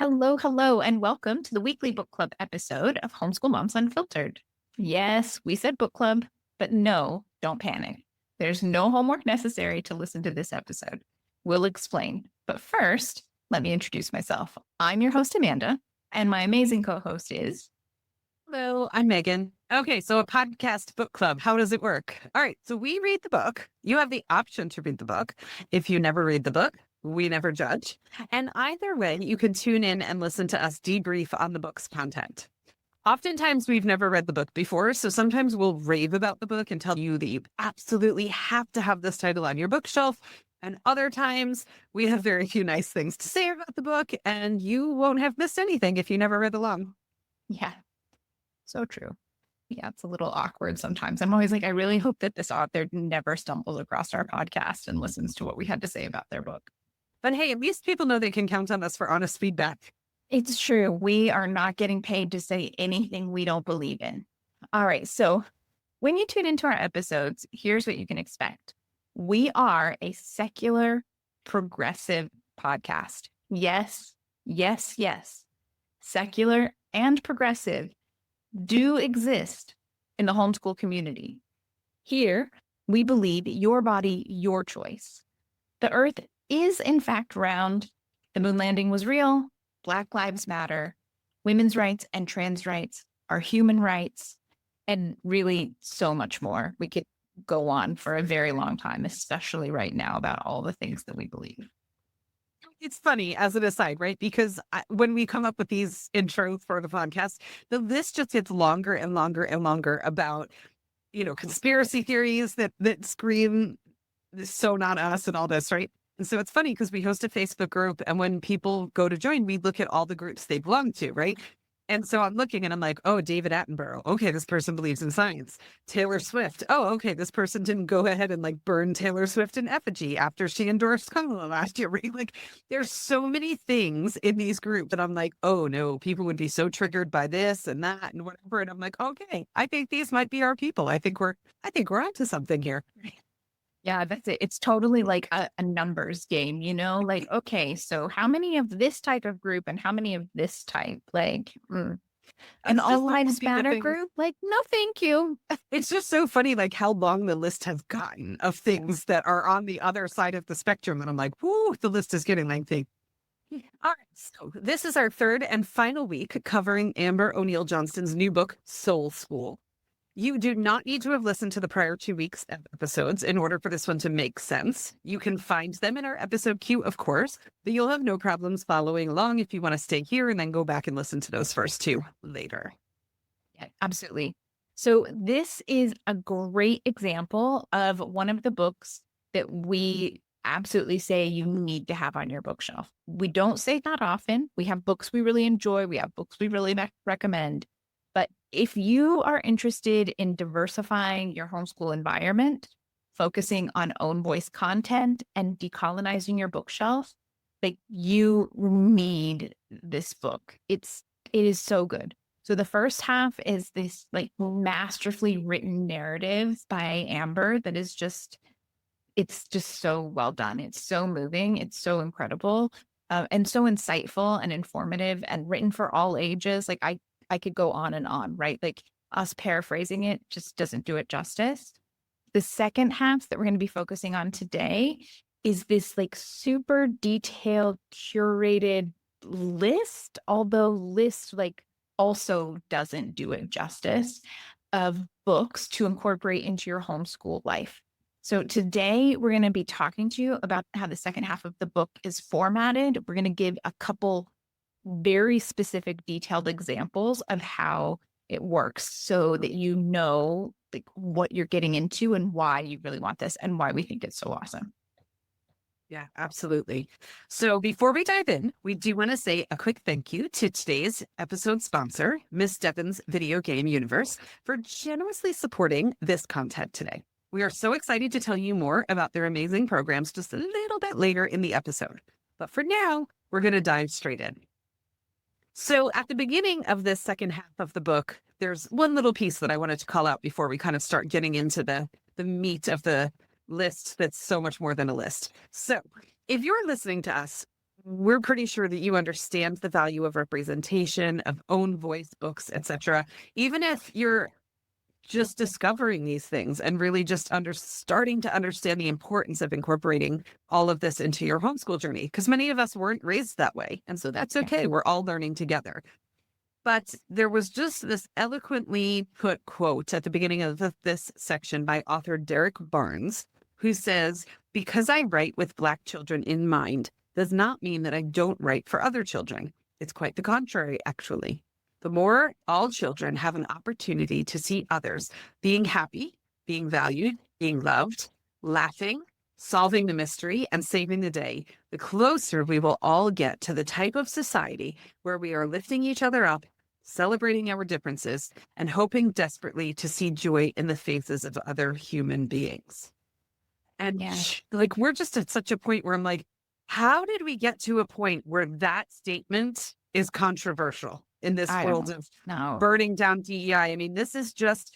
Hello, hello, and welcome to the weekly book club episode of Homeschool Moms Unfiltered. Yes, we said book club, but no, don't panic. There's no homework necessary to listen to this episode. We'll explain. But first, let me introduce myself. I'm your host, Amanda, and my amazing co-host is... Hello, I'm Meagan. Okay, so a podcast book club. How does it work? All right, so we read the book. You have the option to read the book. If you never read the book, we never judge. And either way, you can tune in and listen to us debrief on the book's content. Oftentimes, we've never read the book before, so sometimes we'll rave about the book and tell you that you absolutely have to have this title on your bookshelf. And other times, we have very few nice things to say about the book, and you won't have missed anything if you never read along. Yeah, so true. Yeah, it's a little awkward sometimes. I'm always like, I really hope that this author never stumbles across our podcast and listens to what we had to say about their book. But hey, at least people know they can count on us for honest feedback. It's true. We are not getting paid to say anything we don't believe in. All right. So when you tune into our episodes, here's what you can expect. We are a secular, progressive podcast. Yes, yes, yes. Secular and progressive do exist in the homeschool community. Here, we believe your body, your choice. The earth is in fact round. The moon landing was real. Black Lives Matter. Women's rights and trans rights are human rights, and really so much more. We could go on for a very long time, especially right now, about all the things that we believe. It's funny as an aside, right? Because when we come up with these intros for the podcast, the list just gets longer and longer and longer about, conspiracy theories that scream, so not us and all this, right? And so it's funny because we host a Facebook group, and when people go to join, we look at all the groups they belong to, right? And so I'm looking and I'm like, oh, David Attenborough. Okay, this person believes in science. Taylor Swift. Oh, okay, this person didn't go ahead and burn Taylor Swift in effigy after she endorsed Kamala last year, right? There's so many things in these groups that I'm like, oh no, people would be so triggered by this and that and whatever. And I'm like, okay, I think these might be our people. I think we're onto something here. Yeah, that's it. It's totally like a numbers game, okay, so how many of this type of group and how many of this type? An all lives matter group? No, thank you. It's just so funny, how long the list has gotten of things that are on the other side of the spectrum. And I'm like, whoo, the list is getting lengthy. All right, so this is our third and final week covering Amber O'Neal Johnston's new book, Soul School. You do not need to have listened to the prior 2 weeks of episodes in order for this one to make sense. You can find them in our episode queue, of course, but you'll have no problems following along if you want to stay here and then go back and listen to those first two later. Yeah, absolutely. So this is a great example of one of the books that we absolutely say you need to have on your bookshelf. We don't say that often. We have books we really enjoy. We have books we really recommend. But if you are interested in diversifying your homeschool environment, focusing on own voice content and decolonizing your bookshelf, you need this book. It is so good. So the first half is this masterfully written narrative by Amber that is it's just so well done. It's so moving. It's so incredible and so insightful and informative and written for all ages. I could go on, right? Us paraphrasing it just doesn't do it justice. The second half that we're going to be focusing on today is this super detailed, curated list, although list also doesn't do it justice, of books to incorporate into your homeschool life. So today we're going to be talking to you about how the second half of the book is formatted. We're going to give a couple very specific, detailed examples of how it works so that you know what you're getting into and why you really want this and why we think it's so awesome. Yeah, absolutely. So before we dive in, we do want to say a quick thank you to today's episode sponsor, Miss Devon's Video Game Universe, for generously supporting this content today. We are so excited to tell you more about their amazing programs just a little bit later in the episode. But for now, we're going to dive straight in. So at the beginning of this second half of the book, there's one little piece that I wanted to call out before we kind of start getting into the meat of the list that's so much more than a list. So if you're listening to us we're pretty sure that you understand the value of representation, of own voice books, etc. Even if you're just discovering these things and really just starting to understand the importance of incorporating all of this into your homeschool journey, because many of us weren't raised that way. And so that's Yeah. okay. We're all learning together. But there was just this eloquently put quote at the beginning of this section by author Derek Barnes, who says, "Because I write with Black children in mind does not mean that I don't write for other children. It's quite the contrary, actually. The more all children have an opportunity to see others being happy, being valued, being loved, laughing, solving the mystery, and saving the day, the closer we will all get to the type of society where we are lifting each other up, celebrating our differences, and hoping desperately to see joy in the faces of other human beings." And Yeah. like, we're just at such a point where I'm like, how did we get to a point where that statement is controversial in this I world don't of know. burning down DEI? I mean, this is just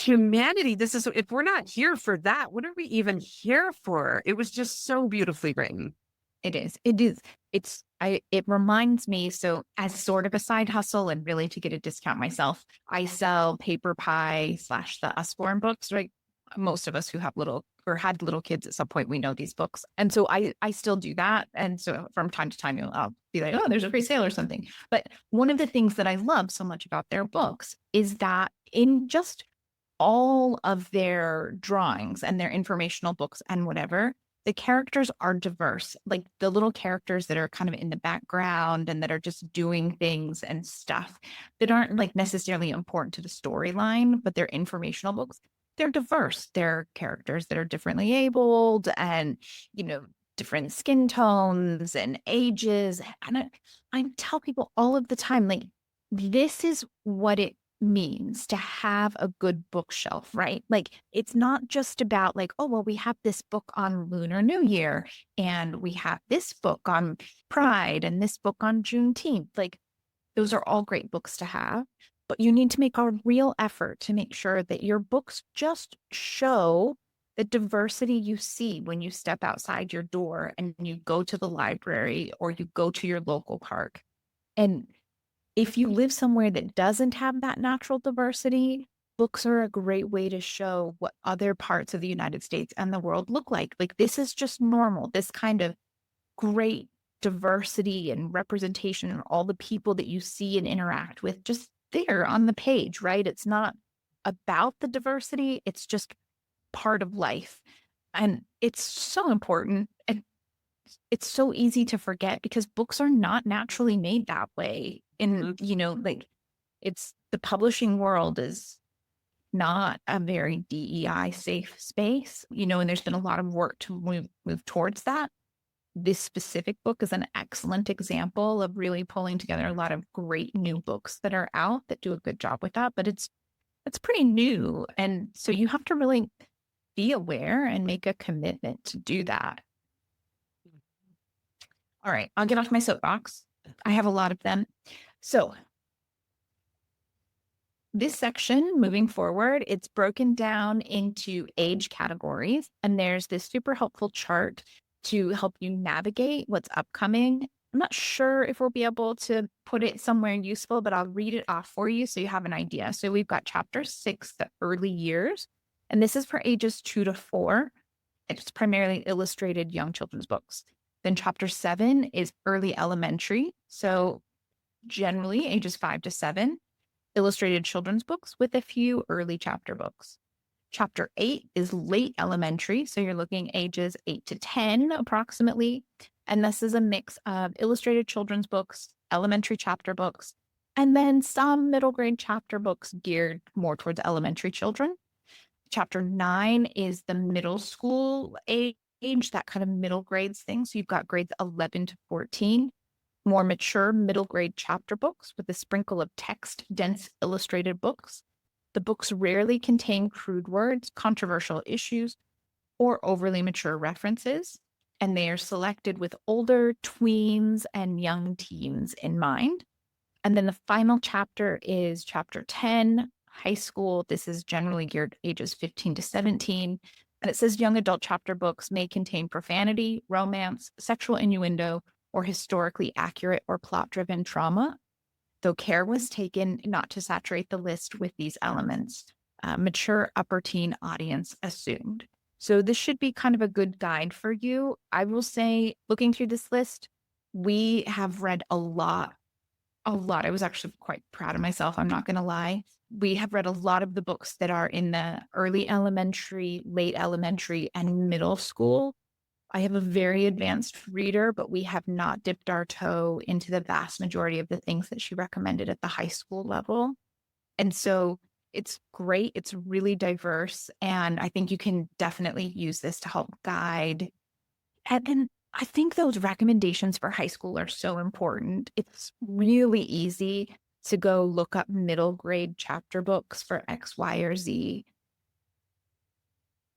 humanity. This is, if we're not here for that, what are we even here for? It was just so beautifully written. It is. It is. It reminds me, so as sort of a side hustle and really to get a discount myself, I sell Paper Pie / the Usborne books, right? Most of us who have little or had little kids at some point, we know these books. And so I still do that. And so from time to time, I'll be like, oh, there's a free sale or something. But one of the things that I love so much about their books is that in just all of their drawings and their informational books and whatever, the characters are diverse. Like the little characters that are kind of in the background and that are just doing things and stuff that aren't like necessarily important to the storyline, but they're informational books. They're diverse. They're characters that are differently abled and, different skin tones and ages. And I tell people all of the time, like, this is what it means to have a good bookshelf, right? Like it's not just about like, oh, well, we have this book on Lunar New Year and we have this book on Pride and this book on Juneteenth. Like those are all great books to have, but you need to make a real effort to make sure that your books just show the diversity you see when you step outside your door and you go to the library or you go to your local park. And if you live somewhere that doesn't have that natural diversity, books are a great way to show what other parts of the United States and the world look like. Like this is just normal, this kind of great diversity and representation and all the people that you see and interact with just there on the page, right? It's not about the diversity, it's just part of life. And it's so important. And it's so easy to forget because books are not naturally made that way. And, like it's the publishing world is not a very DEI safe space, and there's been a lot of work to move towards that. This specific book is an excellent example of really pulling together a lot of great new books that are out that do a good job with that, but it's pretty new. And so you have to really be aware and make a commitment to do that. All right, I'll get off my soapbox. I have a lot of them. So this section, moving forward, it's broken down into age categories, and there's this super helpful chart to help you navigate what's upcoming. I'm not sure if we'll be able to put it somewhere useful, but I'll read it off for you so you have an idea. So we've got chapter 6, the early years, and this is for ages 2 to 4. It's primarily illustrated young children's books. Then chapter 7 is early elementary. So generally ages 5 to 7, illustrated children's books with a few early chapter books. Chapter 8 is late elementary. So you're looking ages 8 to 10 approximately. And this is a mix of illustrated children's books, elementary chapter books, and then some middle grade chapter books geared more towards elementary children. Chapter 9 is the middle school age, that kind of middle grades thing. So you've got grades 11 to 14, more mature middle grade chapter books with a sprinkle of text, dense illustrated books. The books rarely contain crude words, controversial issues, or overly mature references, and they are selected with older tweens and young teens in mind. And then the final chapter is chapter 10, high school. This is generally geared ages 15 to 17, And it says young adult chapter books may contain profanity, romance, sexual innuendo, or historically accurate or plot-driven trauma, though care was taken not to saturate the list with these elements. Mature upper teen audience assumed. So this should be kind of a good guide for you. I will say, looking through this list, we have read a lot. I was actually quite proud of myself. I'm not going to lie. We have read a lot of the books that are in the early elementary, late elementary, and middle school. I have a very advanced reader, but we have not dipped our toe into the vast majority of the things that she recommended at the high school level. And so it's great. It's really diverse. And I think you can definitely use this to help guide. And then I think those recommendations for high school are so important. It's really easy to go look up middle grade chapter books for X, Y, or Z.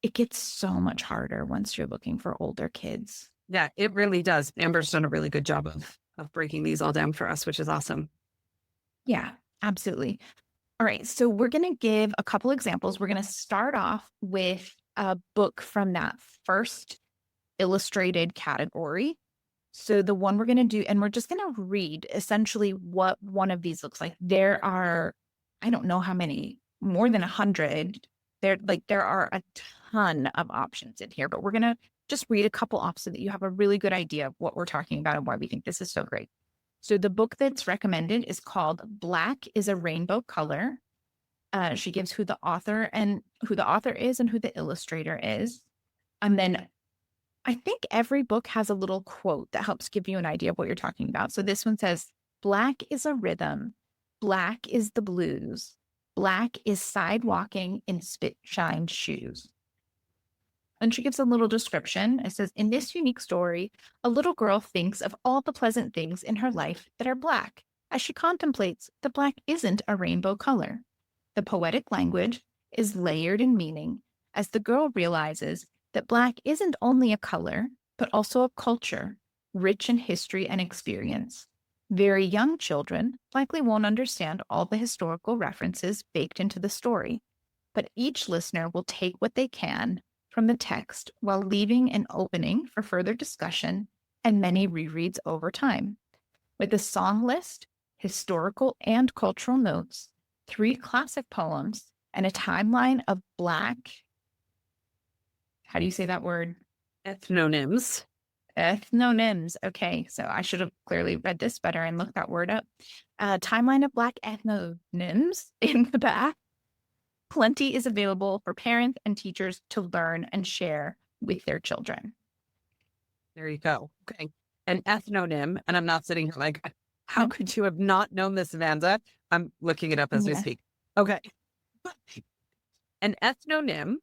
It gets so much harder once you're looking for older kids. Yeah, it really does. Amber's done a really good job of breaking these all down for us, which is awesome. Yeah, absolutely. All right, so we're going to give a couple examples. We're going to start off with a book from that first illustrated category. So the one we're going to do, and we're just going to read essentially what one of these looks like. There are, I don't know how many, more than 100. There are a ton of options in here, but we're going to just read a couple off so that you have a really good idea of what we're talking about and why we think this is so great. So the book that's recommended is called Black is a Rainbow Color. She gives who the author is and who the illustrator is. And then I think every book has a little quote that helps give you an idea of what you're talking about. So this one says, Black is a rhythm. Black is the blues. Black is sidewalking in spit-shined shoes. And she gives a little description. It says, in this unique story, a little girl thinks of all the pleasant things in her life that are black as she contemplates that black isn't a rainbow color. The poetic language is layered in meaning as the girl realizes that black isn't only a color, but also a culture, rich in history and experience. Very young children likely won't understand all the historical references baked into the story, but each listener will take what they can from the text while leaving an opening for further discussion and many rereads over time. With a song list, historical and cultural notes, 3 classic poems, and a timeline of Black, how do you say that word? Ethnonyms. Ethnonyms. Okay, so I should have clearly read this better and looked that word up. Timeline of Black ethnonyms in the back. Plenty is available for parents and teachers to learn and share with their children. There you go. Okay. An ethnonym, and I'm not sitting here like, how could you have not known this, Amanda? I'm looking it up as we speak. Okay. An ethnonym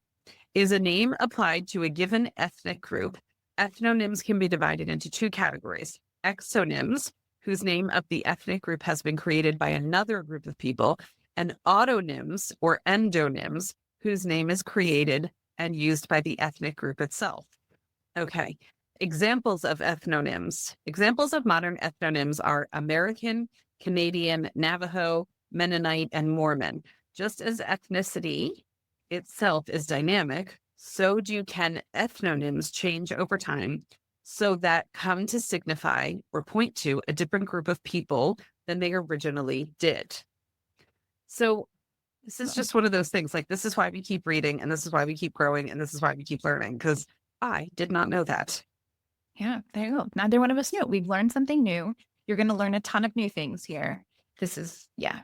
is a name applied to a given ethnic group. Ethnonyms can be divided into 2 categories. Exonyms, whose name of the ethnic group has been created by another group of people, and autonyms or endonyms, whose name is created and used by the ethnic group itself. Okay. Examples of ethnonyms. Examples of modern ethnonyms are American, Canadian, Navajo, Mennonite, and Mormon. Just as ethnicity itself is dynamic, so can ethnonyms change over time so that come to signify or point to a different group of people than they originally did. So this is just one of those things, like, this is why we keep reading, and this is why we keep growing, and this is why we keep learning, because I did not know that. Yeah, there you go. Neither one of us knew. We've learned something new. You're going to learn a ton of new things here. This is, yeah,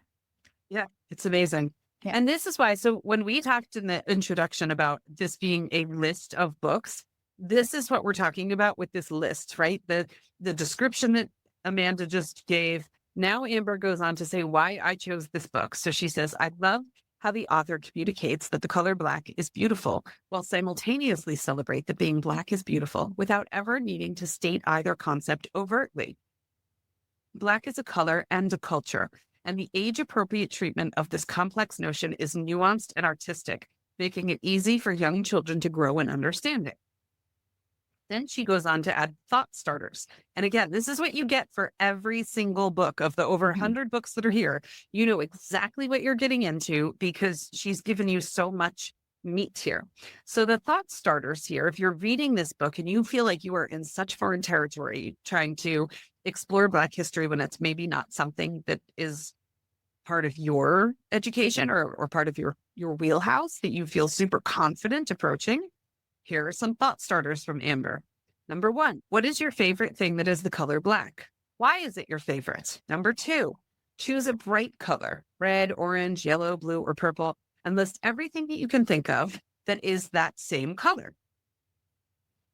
it's amazing. Yeah. And this is why, so when we talked in the introduction about this being a list of books, this is what we're talking about with this list, right? The description that Amanda just gave. Now Amber goes on to say why I chose this book. So she says, I love how the author communicates that the color black is beautiful, while simultaneously celebrate that being black is beautiful without ever needing to state either concept overtly. Black is a color and a culture, and the age-appropriate treatment of this complex notion is nuanced and artistic, making it easy for young children to grow and understand it. Then she goes on to add thought starters. And again, this is what you get for every single book of the over 100 books that are here. You know exactly what you're getting into because she's given you so much meat here. So the thought starters here, if you're reading this book and you feel like you are in such foreign territory trying to explore Black history when it's maybe not something that is part of your education or part of your wheelhouse that you feel super confident approaching, here are some thought starters from Amber. Number one, what is your favorite thing that is the color black? Why is it your favorite? Number two, choose a bright color, red, orange, yellow, blue, or purple, and list everything that you can think of that is that same color.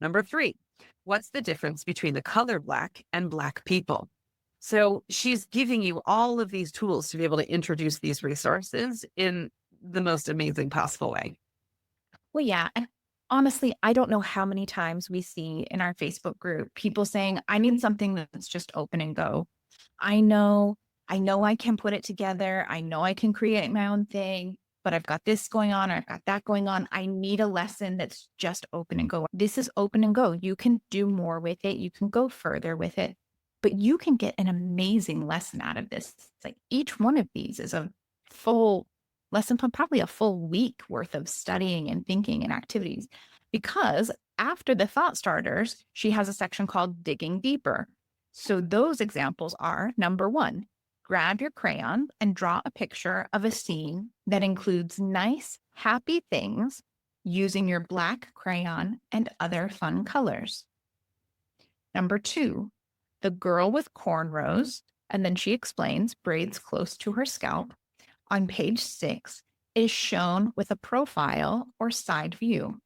Number three, what's the difference between the color black and Black people? So she's giving you all of these tools to be able to introduce these resources in the most amazing possible way. Well, yeah. And honestly, I don't know how many times we see in our Facebook group people saying, I need something that's just open and go. I know, I know I can put it together. I know I can create my own thing, but I've got this going on or I've got that going on. I need a lesson that's just open and go. This is open and go. You can do more with it. You can go further with it, but you can get an amazing lesson out of this. It's like each one of these is a full lesson plan, probably a full week worth of studying and thinking and activities. Because after the thought starters, she has a section called Digging Deeper. So those examples are number one, grab your crayon and draw a picture of a scene that includes nice, happy things using your black crayon and other fun colors. Number two, the girl with cornrows, and then she explains braids close to her scalp, on page 6 is shown with a profile or side view.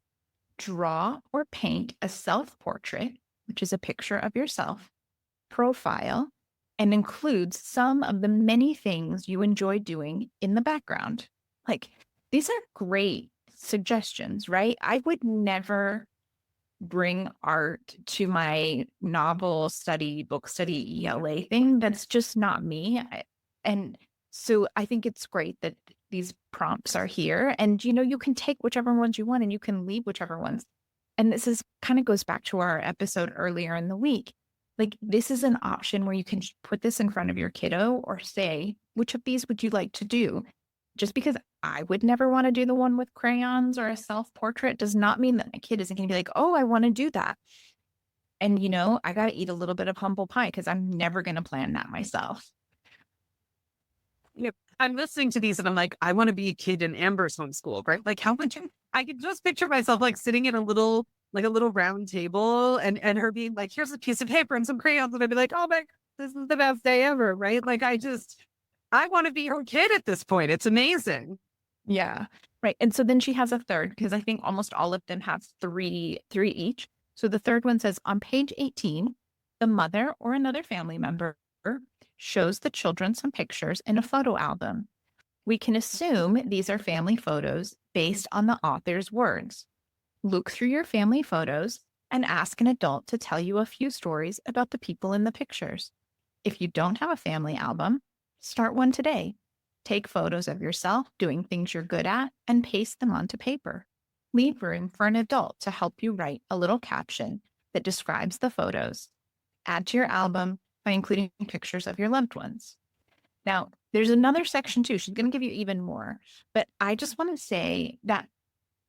Draw or paint a self-portrait, which is a picture of yourself, profile, and includes some of the many things you enjoy doing in the background. Like, these are great suggestions, right? I would never bring art to my novel study, book study, ELA thing. That's just not me. And so I think it's great that these prompts are here, and you can take whichever ones you want and you can leave whichever ones. And this is kind of goes back to our episode earlier in the week. Like, this is an option where you can put this in front of your kiddo or say, which of these would you like to do? Just because I would never want to do the one with crayons or a self-portrait does not mean that my kid isn't going to be like, oh, I want to do that. And, I got to eat a little bit of humble pie because I'm never going to plan that myself. I'm listening to these and I'm like, I want to be a kid in Amber's homeschool, right? Like, how much I can just picture myself like sitting at a little round table and her being like, here's a piece of paper and some crayons. And I'd be like, oh my God, this is the best day ever, right? Like, I want to be her kid at this point. It's amazing. Yeah. Right. And so then she has a third, because I think almost all of them have three each. So the third one says, on page 18, the mother or another family member shows the children some pictures in a photo album. We can assume these are family photos based on the author's words. Look through your family photos and ask an adult to tell you a few stories about the people in the pictures. If you don't have a family album, start one today. Take photos of yourself doing things you're good at and paste them onto paper. Leave room for an adult to help you write a little caption that describes the photos. Add to your album by including pictures of your loved ones. Now, there's another section too. She's going to give you even more, but I just want to say that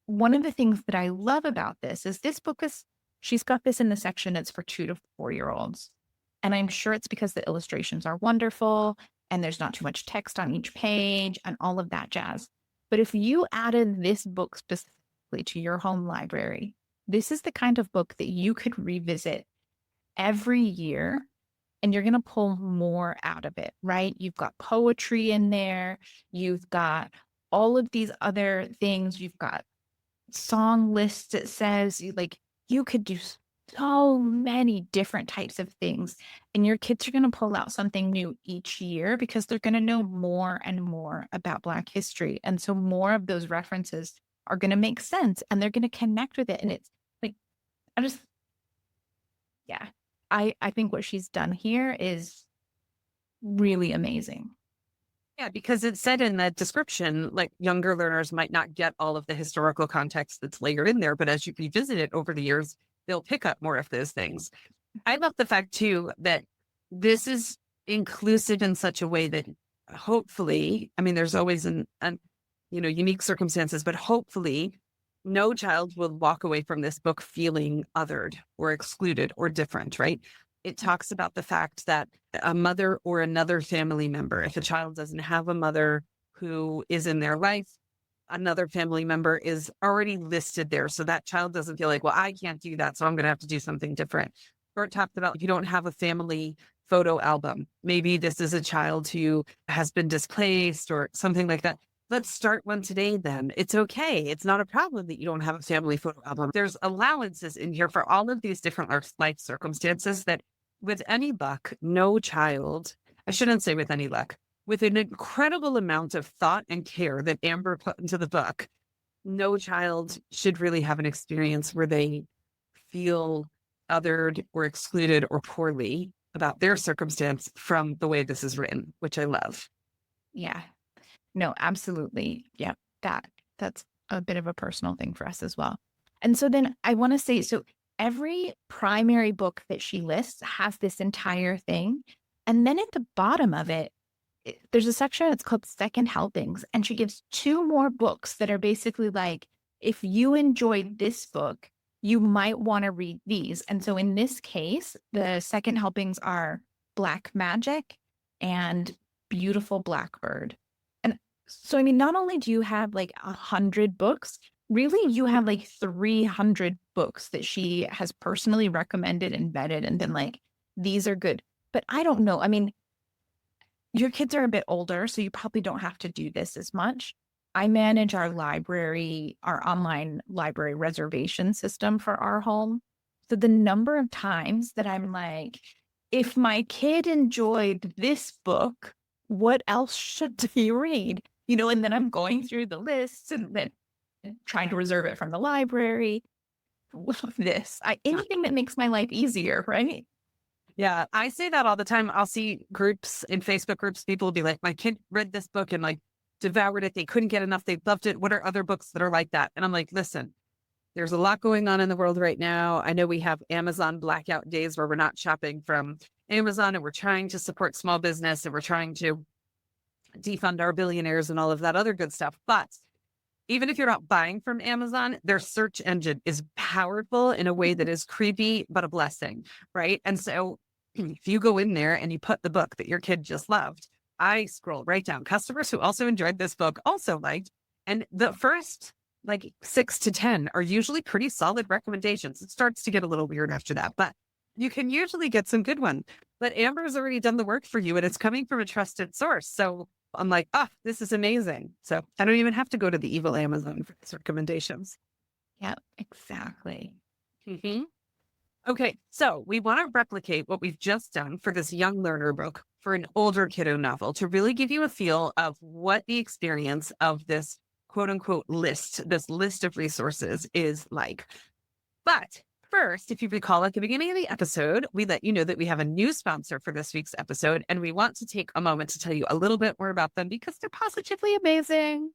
one of the things that I love about this is she's got this in the section that's for 2 to 4-year-olds. And I'm sure it's because the illustrations are wonderful and there's not too much text on each page and all of that jazz. But if you added this book specifically to your home library, this is the kind of book that you could revisit every year and you're going to pull more out of it, right? You've got poetry in there. You've got all of these other things. You've got song lists. It says you could do so many different types of things, and your kids are going to pull out something new each year because they're going to know more and more about Black history. And so more of those references are going to make sense and they're going to connect with it. And it's like, I think what she's done here is really amazing. Yeah, because it said in the description, like, younger learners might not get all of the historical context that's layered in there, but as you revisit it over the years, they'll pick up more of those things. I love the fact too that this is inclusive in such a way that hopefully, I mean, there's always an unique circumstances, but hopefully no child will walk away from this book feeling othered or excluded or different, right? It talks about the fact that a mother or another family member, if a child doesn't have a mother who is in their life, another family member is already listed there. So that child doesn't feel like, well, I can't do that, so I'm going to have to do something different. Or it talked about if you don't have a family photo album, maybe this is a child who has been displaced or something like that. Let's start one today then. It's okay. It's not a problem that you don't have a family photo album. There's allowances in here for all of these different life circumstances that with any luck, no child, I shouldn't say with any luck, with an incredible amount of thought and care that Amber put into the book, no child should really have an experience where they feel othered or excluded or poorly about their circumstance from the way this is written, which I love. Yeah. No, absolutely. Yeah. That's a bit of a personal thing for us as well. And so then I want to say, so every primary book that she lists has this entire thing. And then at the bottom of it, there's a section that's called second helpings. And she gives 2 more books that are basically like, if you enjoyed this book, you might want to read these. And so in this case, the second helpings are Black Magic and Beautiful Blackbird. And so, I mean, not only do you have like 100 books, really you have like 300 books that she has personally recommended and vetted and been like, these are good. But I don't know. I mean, your kids are a bit older, so you probably don't have to do this as much. I manage our library, our online library reservation system for our home. So the number of times that I'm like, if my kid enjoyed this book, what else should they read? And then I'm going through the lists and then trying to reserve it from the library. Anything that makes my life easier, right? Yeah, I say that all the time. I'll see groups in Facebook groups, people will be like, my kid read this book and like devoured it. They couldn't get enough. They loved it. What are other books that are like that? And I'm like, listen, there's a lot going on in the world right now. I know we have Amazon blackout days where we're not shopping from Amazon and we're trying to support small business and we're trying to defund our billionaires and all of that other good stuff. But even if you're not buying from Amazon, their search engine is powerful in a way that is creepy, but a blessing, right? And so if you go in there and you put the book that your kid just loved, I scroll right down. Customers who also enjoyed this book also liked. And the first like 6 to 10 are usually pretty solid recommendations. It starts to get a little weird after that, but you can usually get some good ones. But Amber's already done the work for you and it's coming from a trusted source. So I'm like, this is amazing. So I don't even have to go to the evil Amazon for these recommendations. Yeah, exactly. Mm-hmm. Okay, so we want to replicate what we've just done for this young learner book for an older kiddo novel to really give you a feel of what the experience of this quote unquote list, this list of resources is like. But first, if you recall at the beginning of the episode, we let you know that we have a new sponsor for this week's episode, and we want to take a moment to tell you a little bit more about them because they're positively amazing.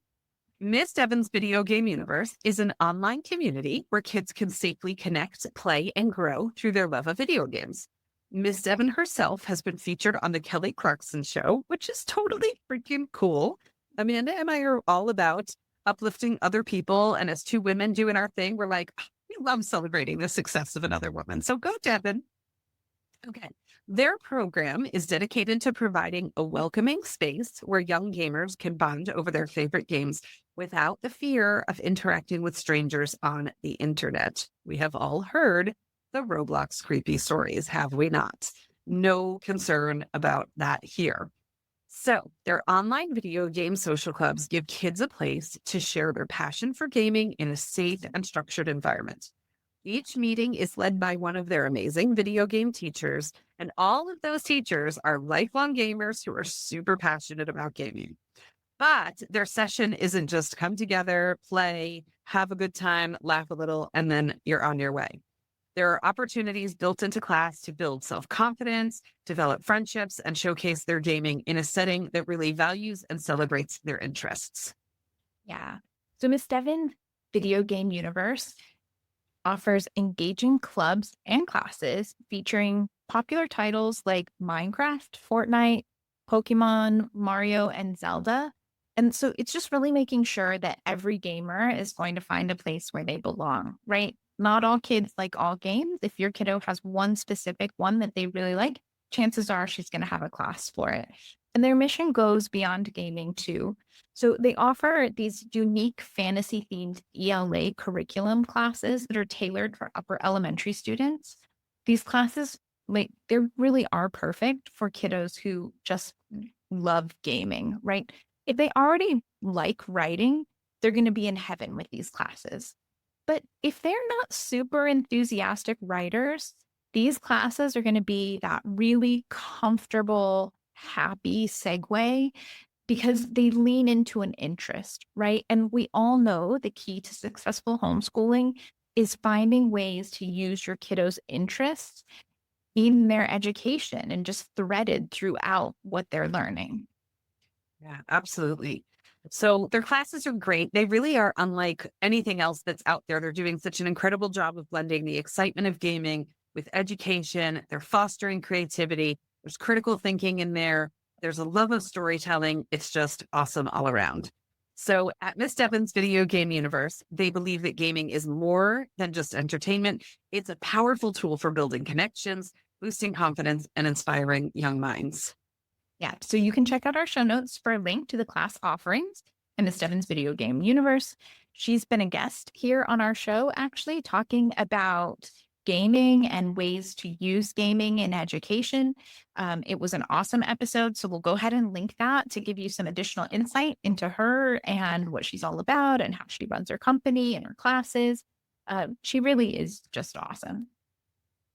Miss Devon's Video Game Universe is an online community where kids can safely connect, play, and grow through their love of video games. Miss Devon herself has been featured on the Kelly Clarkson Show, which is totally freaking cool. Amanda and I are all about uplifting other people, and as 2 women doing our thing, we're like, we love celebrating the success of another woman. So go, Devon. Okay. Their program is dedicated to providing a welcoming space where young gamers can bond over their favorite games without the fear of interacting with strangers on the internet. We have all heard the Roblox creepy stories, have we not? No concern about that here. So their online video game social clubs give kids a place to share their passion for gaming in a safe and structured environment. Each meeting is led by one of their amazing video game teachers, and all of those teachers are lifelong gamers who are super passionate about gaming. But their session isn't just come together, play, have a good time, laugh a little, and then you're on your way. There are opportunities built into class to build self-confidence, develop friendships, and showcase their gaming in a setting that really values and celebrates their interests. Yeah. So Miss Devon's Video Game Universe offers engaging clubs and classes featuring popular titles like Minecraft, Fortnite, Pokemon, Mario, and Zelda. And so it's just really making sure that every gamer is going to find a place where they belong, right? Not all kids like all games. If your kiddo has one specific one that they really like, chances are she's going to have a class for it. And their mission goes beyond gaming too. So they offer these unique fantasy themed ELA curriculum classes that are tailored for upper elementary students. These classes, like, they really are perfect for kiddos who just love gaming, right? If they already like writing, they're going to be in heaven with these classes. But if they're not super enthusiastic writers, these classes are going to be that really comfortable, happy segue because they lean into an interest, right? And we all know the key to successful homeschooling is finding ways to use your kiddos' interests in their education and just threaded throughout what they're learning. Yeah, absolutely. So their classes are great. They really are unlike anything else that's out there. They're doing such an incredible job of blending the excitement of gaming with education. They're fostering creativity. There's critical thinking in there. There's a love of storytelling. It's just awesome all around. So at Miss Devon's Video Game Universe, they believe that gaming is more than just entertainment. It's a powerful tool for building connections, boosting confidence, and inspiring young minds. Yeah, so you can check out our show notes for a link to the class offerings in Miss Devon's Video Game Universe. She's been a guest here on our show, actually, talking about gaming and ways to use gaming in education. It was an awesome episode, so we'll go ahead and link that to give you some additional insight into her and what she's all about and how she runs her company and her classes. She really is just awesome.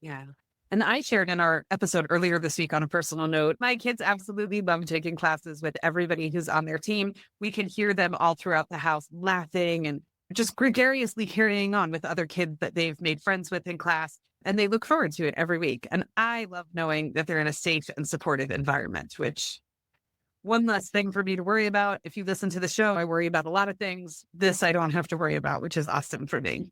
Yeah. And I shared in our episode earlier this week on a personal note, my kids absolutely love taking classes with everybody who's on their team. We can hear them all throughout the house laughing and just gregariously carrying on with other kids that they've made friends with in class. And they look forward to it every week. And I love knowing that they're in a safe and supportive environment, which one less thing for me to worry about. If you listen to the show, I worry about a lot of things. This I don't have to worry about, which is awesome for me.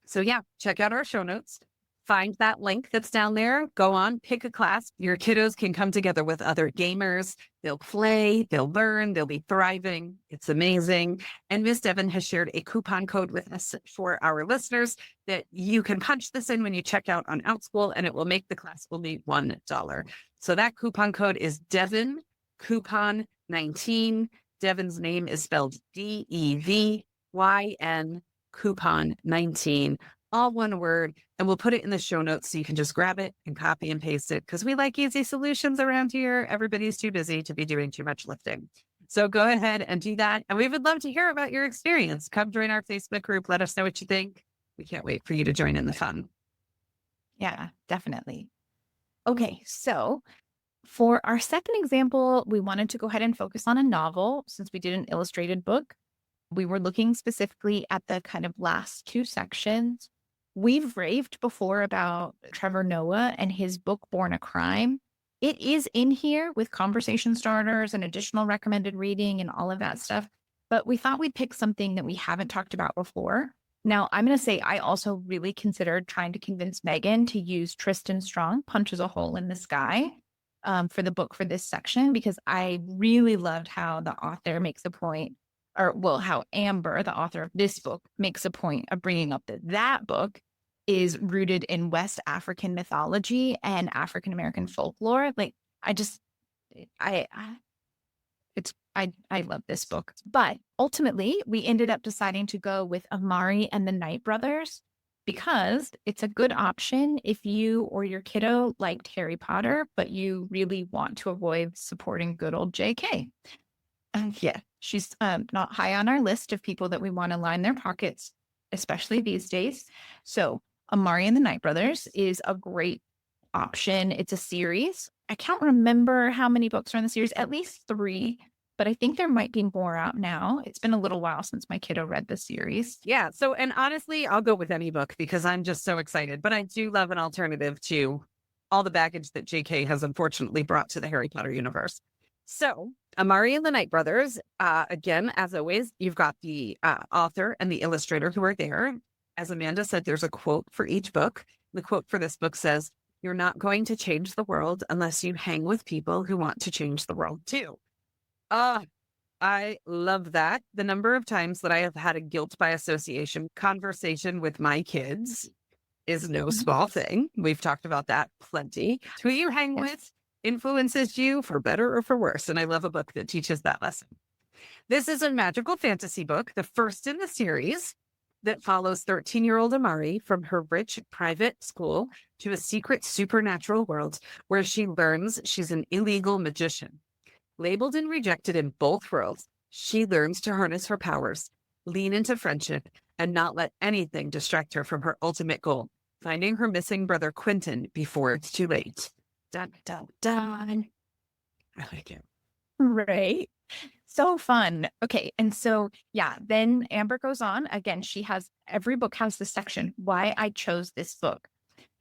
So yeah, check out our show notes. Find that link that's down there. Go on, pick a class. Your kiddos can come together with other gamers. They'll play, they'll learn, they'll be thriving. It's amazing. And Miss Devon has shared a coupon code with us for our listeners that you can punch this in when you check out on Outschool, and it will make the class only $1. So that coupon code is Devon Coupon 19. Devon's name is spelled DEVYN Coupon 19. All one word, and we'll put it in the show notes so you can just grab it and copy and paste it because we like easy solutions around here. Everybody's too busy to be doing too much lifting. So go ahead and do that. And we would love to hear about your experience. Come join our Facebook group. Let us know what you think. We can't wait for you to join in the fun. Yeah, definitely. Okay, so for our second example, we wanted to go ahead and focus on a novel since we did an illustrated book. We were looking specifically at the kind of last two sections. We've raved before about Trevor Noah and his book, Born a Crime. It is in here with conversation starters and additional recommended reading and all of that stuff. But we thought we'd pick something that we haven't talked about before. Now, I'm going to say I also really considered trying to convince Meagan to use Tristan Strong, Punches a Hole in the Sky, for the book for this section, because I really loved how the author makes a point, how Amber, the author of this book, makes a point of bringing up that book is rooted in West African mythology and African American folklore. Like, I love this book. But ultimately, we ended up deciding to go with Amari and the Night Brothers because it's a good option if you or your kiddo liked Harry Potter, but you really want to avoid supporting good old JK. Yeah, she's not high on our list of people that we want to line their pockets, especially these days. So Amari and the Night Brothers is a great option. It's a series. I can't remember how many books are in the series, at least 3, but I think there might be more out now. It's been a little while since my kiddo read the series. Yeah. So, and honestly, I'll go with any book because I'm just so excited, but I do love an alternative to all the baggage that JK has unfortunately brought to the Harry Potter universe. So Amari and the Night Brothers, again, as always, you've got the author and the illustrator who are there. As Amanda said, there's a quote for each book. The quote for this book says, "You're not going to change the world unless you hang with people who want to change the world too." I I love that. The number of times that I have had a guilt by association conversation with my kids is no Mhm. small thing. We've talked about that plenty. Who you hang Yes. with influences you for better or for worse. And I love a book that teaches that lesson. This is a magical fantasy book, the first in the series that follows 13-year-old Amari from her rich private school to a secret supernatural world where she learns she's an illegal magician. Labeled and rejected in both worlds, she learns to harness her powers, lean into friendship, and not let anything distract her from her ultimate goal, finding her missing brother Quentin before it's too late. Dun, dun, dun. I like it. Right. So fun. Okay. And so, yeah, then Amber goes on. Again, every book has this section, why I chose this book.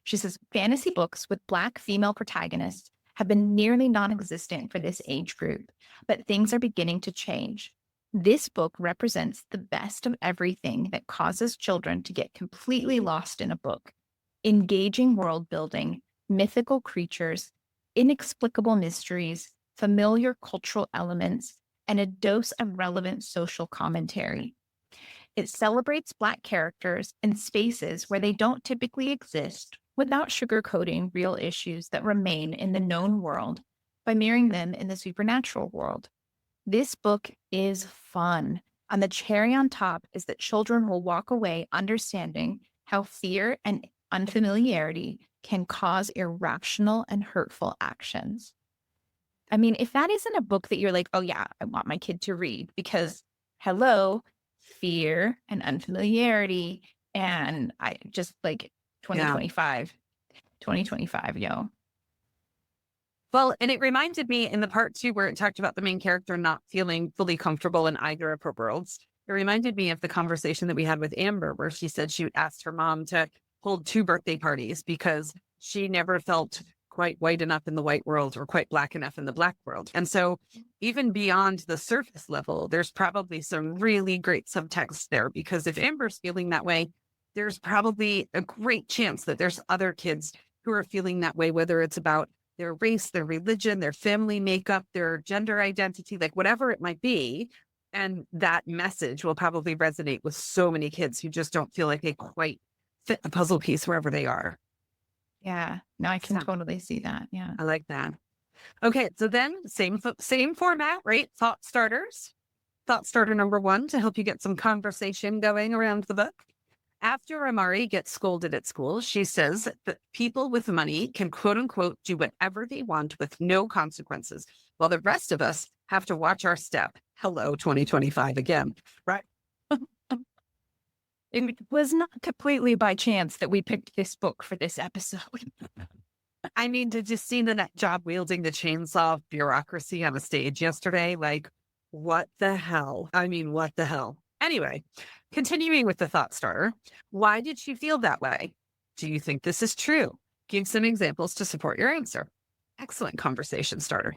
She says, fantasy books with Black female protagonists have been nearly non existent for this age group, but things are beginning to change. This book represents the best of everything that causes children to get completely lost in a book: engaging world building, mythical creatures, inexplicable mysteries, familiar cultural elements, and a dose of relevant social commentary. It celebrates Black characters in spaces where they don't typically exist without sugarcoating real issues that remain in the known world by mirroring them in the supernatural world. This book is fun. And the cherry on top is that children will walk away understanding how fear and unfamiliarity can cause irrational and hurtful actions. I mean, if that isn't a book that you're like, oh, yeah, I want my kid to read, because hello, fear and unfamiliarity. And I just like Yeah. 2025, yo. Well, and it reminded me in the part two where it talked about the main character not feeling fully comfortable in either of her worlds. It reminded me of the conversation that we had with Amber, where she said she asked her mom to hold two birthday parties because she never felt quite white enough in the white world or quite Black enough in the Black world. And so even beyond the surface level, there's probably some really great subtext there, because if Amber's feeling that way, there's probably a great chance that there's other kids who are feeling that way, whether it's about their race, their religion, their family makeup, their gender identity, like whatever it might be. And that message will probably resonate with so many kids who just don't feel like they quite fit the puzzle piece wherever they are. Yeah, no, I can So totally see that. Yeah. I like that. Okay, so then same format, right? Thought starters. Thought starter number one to help you get some conversation going around the book. After Amari gets scolded at school, she says that people with money can quote unquote do whatever they want with no consequences, while the rest of us have to watch our step. Hello, 2025 again, right? It was not completely by chance that we picked this book for this episode. I mean, did you see the nut job wielding the chainsaw bureaucracy on a stage yesterday? Like, what the hell? I mean, what the hell? Anyway, continuing with the thought starter, why did she feel that way? Do you think this is true? Give some examples to support your answer. Excellent conversation starter.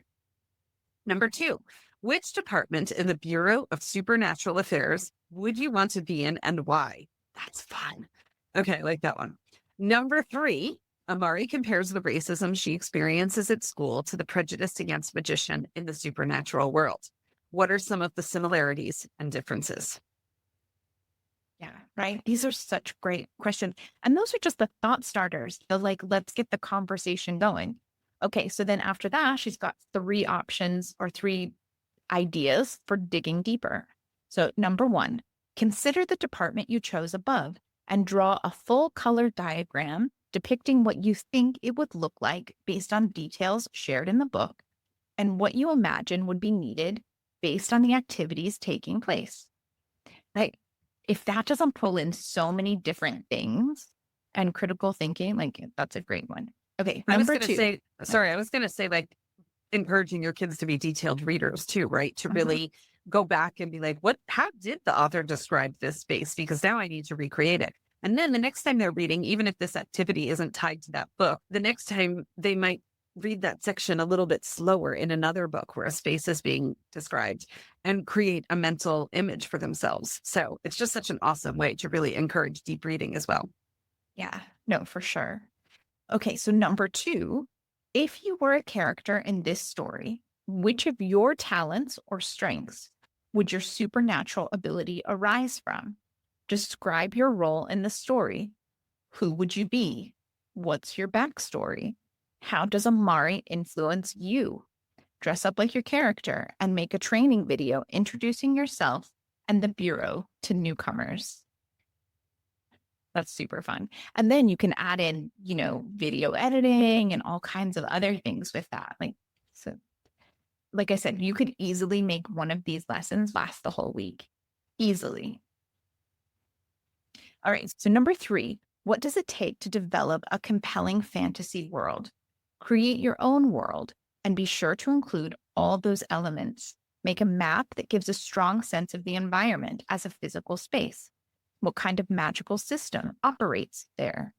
Number two, which department in the Bureau of Supernatural Affairs would you want to be in and why? That's fun. Okay, I like that one. Number three, Amari compares the racism she experiences at school to the prejudice against magician in the supernatural world. What are some of the similarities and differences? Yeah, right. These are such great questions. And those are just the thought starters. The like, let's get the conversation going. Okay, so then after that, she's got three options or three ideas for digging deeper. So, number one, consider the department you chose above and draw a full color diagram depicting what you think it would look like based on details shared in the book and what you imagine would be needed based on the activities taking place. Like, if that doesn't pull in so many different things and critical thinking, like that's a great one. Okay, I was number going to two. say, sorry, I was going to say like encouraging your kids to be detailed readers too, right? To really go back and be like, how did the author describe this space? Because now I need to recreate it. And then the next time they're reading, even if this activity isn't tied to that book, the next time they might read that section a little bit slower in another book where a space is being described and create a mental image for themselves. So it's just such an awesome way to really encourage deep reading as well. Yeah, no, for sure. Okay, so number two, if you were a character in this story, which of your talents or strengths would your supernatural ability arise from? Describe your role in the story. Who would you be? What's your backstory? How does Amari influence you? Dress up like your character and make a training video introducing yourself and the Bureau to newcomers. That's super fun. And then you can add in, video editing and all kinds of other things with that. Like I said, you could easily make one of these lessons last the whole week. Easily. All right. So number 3, what does it take to develop a compelling fantasy world? Create your own world and be sure to include all those elements. Make a map that gives a strong sense of the environment as a physical space. What kind of magical system operates there?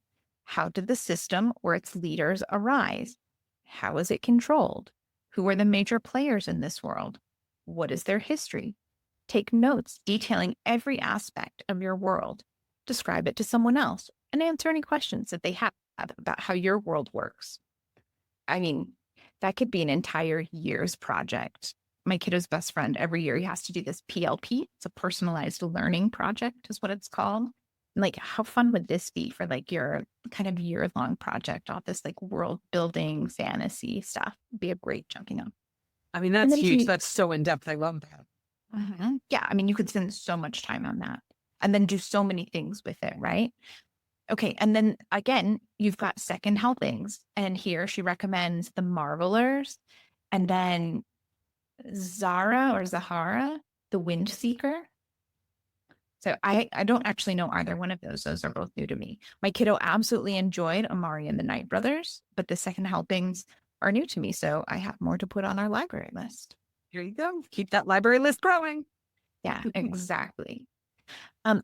How did the system or its leaders arise? How is it controlled? Who are the major players in this world? What is their history? Take notes detailing every aspect of your world. Describe it to someone else and answer any questions that they have about how your world works. I mean, that could be an entire year's project. My kiddo's best friend, every year he has to do this PLP. It's a personalized learning project is what it's called. Like, how fun would this be for like your kind of year-long project, all this like world building fantasy stuff? It'd be a great jumping up. I mean, that's huge. That's so in-depth. I love that. Yeah. I mean, you could spend so much time on that and then do so many things with it, right? Okay. And then again, you've got second helpings. And here she recommends the Marvelers and then Zahara, the Wind Seeker. So I don't actually know either one of those. Those are both new to me. My kiddo absolutely enjoyed Amari and the Night Brothers, but the second helpings are new to me. So I have more to put on our library list. Here you go. Keep that library list growing. Yeah, exactly.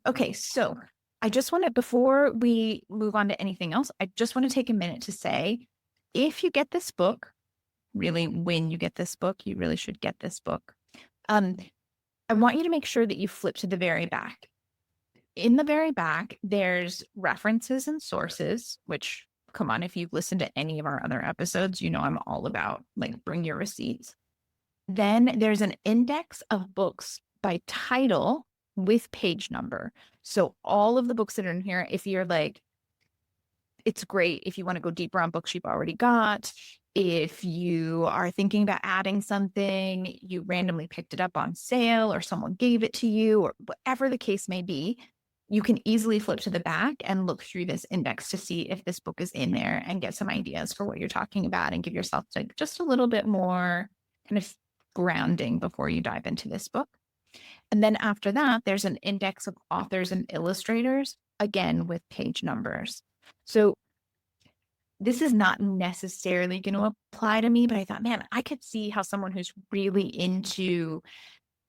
Okay, so I just want to, before we move on to anything else, I just want to take a minute to say, if you get this book, really, when you get this book, you really should get this book. I want you to make sure that you flip to the very back. In the very back, there's references and sources, which, come on, if you've listened to any of our other episodes, you know I'm all about, like, bring your receipts. Then there's an index of books by title with page number. So all of the books that are in here, if you're like, it's great if you want to go deeper on books you've already got. If you are thinking about adding something, you randomly picked it up on sale or someone gave it to you or whatever the case may be, you can easily flip to the back and look through this index to see if this book is in there and get some ideas for what you're talking about and give yourself like just a little bit more kind of grounding before you dive into this book. And then after that, there's an index of authors and illustrators, again, with page numbers. So this is not necessarily going to apply to me, but I thought, man, I could see how someone who's really into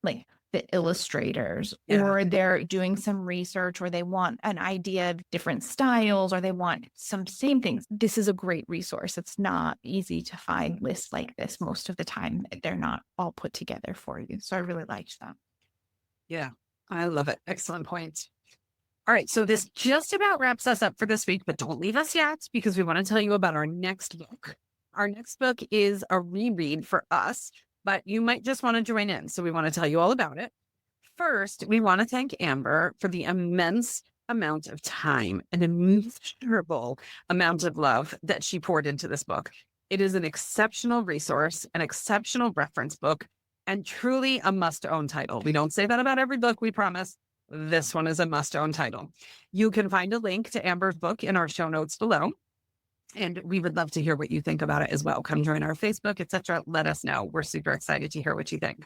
like the illustrators or they're doing some research or they want an idea of different styles or they want some same things. This is a great resource. It's not easy to find lists like this. Most of the time, they're not all put together for you. So I really liked that. Yeah, I love it. Excellent point. All right. So this just about wraps us up for this week, but don't leave us yet because we want to tell you about our next book. Our next book is a reread for us, but you might just want to join in. So we want to tell you all about it. First, we want to thank Amber for the immense amount of time and immeasurable amount of love that she poured into this book. It is an exceptional resource, an exceptional reference book, and truly a must-own title. We don't say that about every book, we promise. This one is a must-own title. You can find a link to Amber's book in our show notes below. And we would love to hear what you think about it as well. Come join our Facebook, etc. Let us know. We're super excited to hear what you think.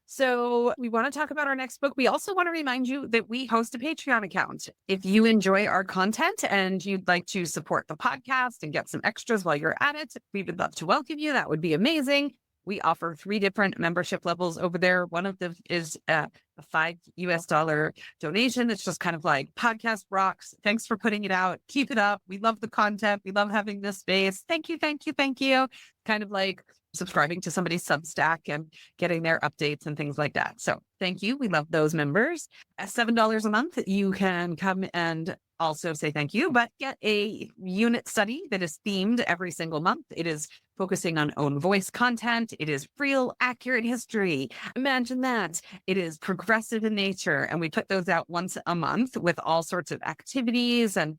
So we want to talk about our next book. We also want to remind you that we host a Patreon account. If you enjoy our content and you'd like to support the podcast and get some extras while you're at it, we would love to welcome you. That would be amazing. We offer 3 different membership levels over there. One of them is a $5 donation. It's just kind of like podcast rocks. Thanks for putting it out. Keep it up. We love the content. We love having this space. Thank you, thank you, thank you. Kind of like subscribing to somebody's Substack and getting their updates and things like that. So thank you. We love those members. At $7 a month, you can come and also say thank you, but get a unit study that is themed every single month. It is focusing on own voice content. It is real, accurate history. Imagine that. It is progressive in nature. And we put those out once a month with all sorts of activities and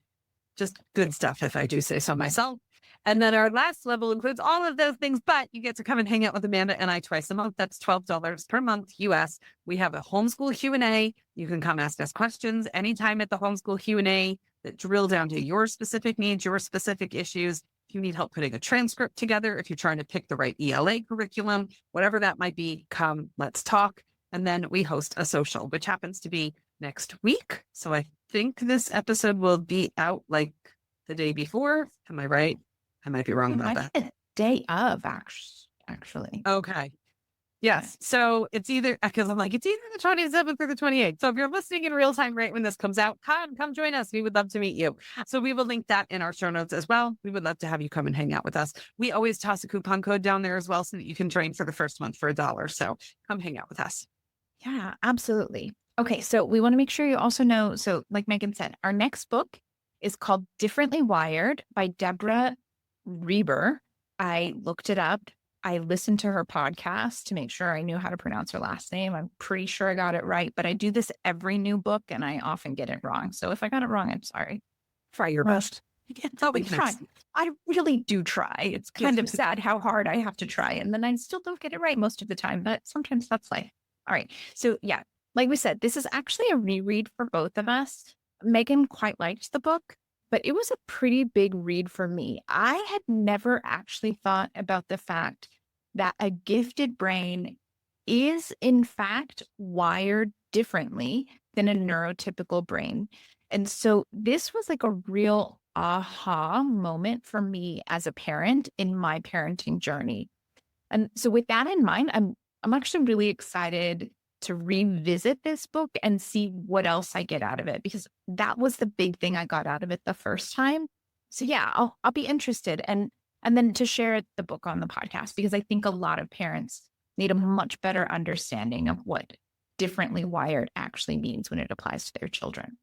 just good stuff, if I do say so myself. And then our last level includes all of those things, but you get to come and hang out with Amanda and I twice a month. That's $12 per month US. We have a homeschool Q&A. You can come ask us questions anytime at the homeschool Q&A that drill down to your specific needs, your specific issues. If you need help putting a transcript together, if you're trying to pick the right ELA curriculum, whatever that might be, come, let's talk. And then we host a social, which happens to be next week. So I think this episode will be out like the day before. Am I right? I might be wrong about that. The day of, actually. Okay. Yes. So it's either, because I'm like, it's either the 27th or the 28th. So if you're listening in real time right when this comes out, come join us. We would love to meet you. So we will link that in our show notes as well. We would love to have you come and hang out with us. We always toss a coupon code down there as well so that you can join for the first month for $1. So come hang out with us. Yeah, absolutely. Okay. So we want to make sure you also know. So like Meagan said, our next book is called Differently Wired by Deborah Reber. I looked it up. I listened to her podcast to make sure I knew how to pronounce her last name. I'm pretty sure I got it right, but I do this every new book and I often get it wrong. So if I got it wrong, I'm sorry. Try your best. We try. I really do try. It's kind of sad how hard I have to try. And then I still don't get it right most of the time, but sometimes that's life. All right. So yeah, like we said, this is actually a reread for both of us. Meagan quite liked the book, but it was a pretty big read for me. I had never actually thought about the fact that a gifted brain is in fact wired differently than a neurotypical brain. And so this was like a real aha moment for me as a parent in my parenting journey. And so with that in mind, I'm actually really excited to revisit this book and see what else I get out of it, because that was the big thing I got out of it the first time. So yeah, I'll be interested and then to share the book on the podcast, because I think a lot of parents need a much better understanding of what differently wired actually means when it applies to their children.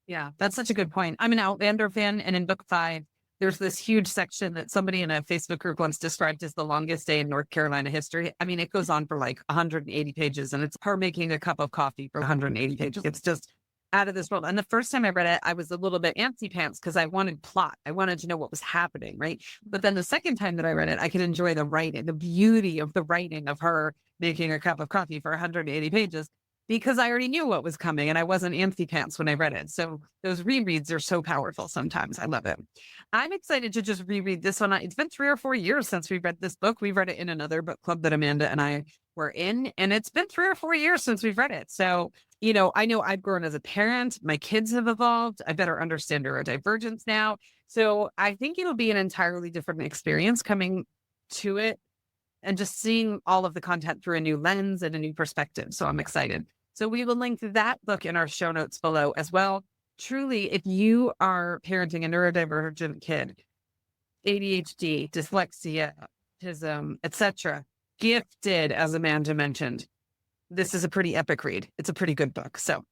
Yeah, that's such a good point. I'm an Outlander fan, and in book 5, there's this huge section that somebody in a Facebook group once described as the longest day in North Carolina history. I mean, it goes on for like 180 pages, and it's her making a cup of coffee for 180 pages. It's just out of this world. And the first time I read it, I was a little bit antsy pants because I wanted plot. I wanted to know what was happening, right? But then the second time that I read it, I could enjoy the writing, the beauty of the writing of her making a cup of coffee for 180 pages. Because I already knew what was coming and I wasn't antsy pants when I read it. So those rereads are so powerful sometimes. I love it. I'm excited to just reread this one. It's been 3 or 4 years since we read this book. We read it in another book club that Amanda and I were in, and it's been 3 or 4 years since we've read it. So, I know I've grown as a parent. My kids have evolved. I better understand neurodivergence now. So I think it'll be an entirely different experience coming to it and just seeing all of the content through a new lens and a new perspective. So I'm excited. So we will link that book in our show notes below as well. Truly, if you are parenting a neurodivergent kid, ADHD, dyslexia, autism, etc., gifted, as Amanda mentioned, this is a pretty epic read. It's a pretty good book. So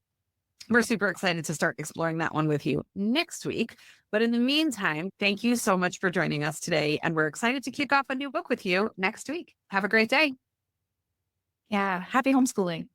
we're super excited to start exploring that one with you next week. But in the meantime, thank you so much for joining us today. And we're excited to kick off a new book with you next week. Have a great day. Yeah. Happy homeschooling.